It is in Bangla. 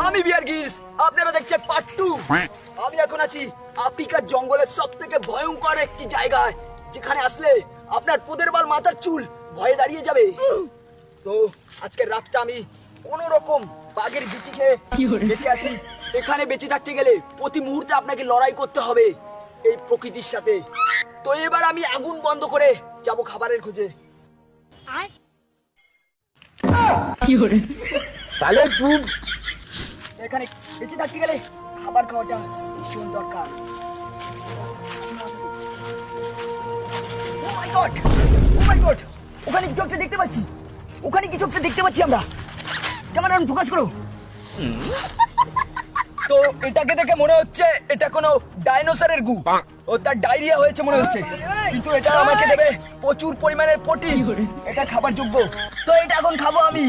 আমি বিয়ার গ্রিলস, আপনারা দেখছেন পার্ট 2। আমি এখন আছি আফ্রিকার জঙ্গলের সবথেকে ভয়ঙ্কর একটি জায়গায়, যেখানে আসলে আপনার পোদের বাল মাথার চুল ভয়ে দাঁড়িয়ে যাবে। তো আজকের রাতটা আমি কোন রকম বাঘের বিচি খেয়ে বেঁচে আছি। এখানে বেঁচে থাকতে গেলে প্রতি মুহূর্তে আপনাকে লড়াই করতে হবে এই প্রকৃতির সাথে। তো এবার আমি আগুন বন্ধ করে যাব খাবারের খোঁজে। তাহলে তুই এখানে বেঁচে থাকতে গেলে খাবার খাওয়াটা ভীষণ দরকার। ও মাই গড, ও মাই গড, ওখানে কিছু একটা দেখতে পাচ্ছি, ওখানে কিছু একটা দেখতে পাচ্ছি আমরা। কেমন ফোকাস করো। তো এটাকে দেখে মনে হচ্ছে এটা কোনো ডাইনোসরের গু, ও তার ডায়রিয়া হয়েছে মনে হচ্ছে, কিন্তু এটা আমাকে দেবে প্রচুর পরিমাণের প্রোটিন, এটা খাবার যোগ্য। তো এটা এখন খাবো আমি।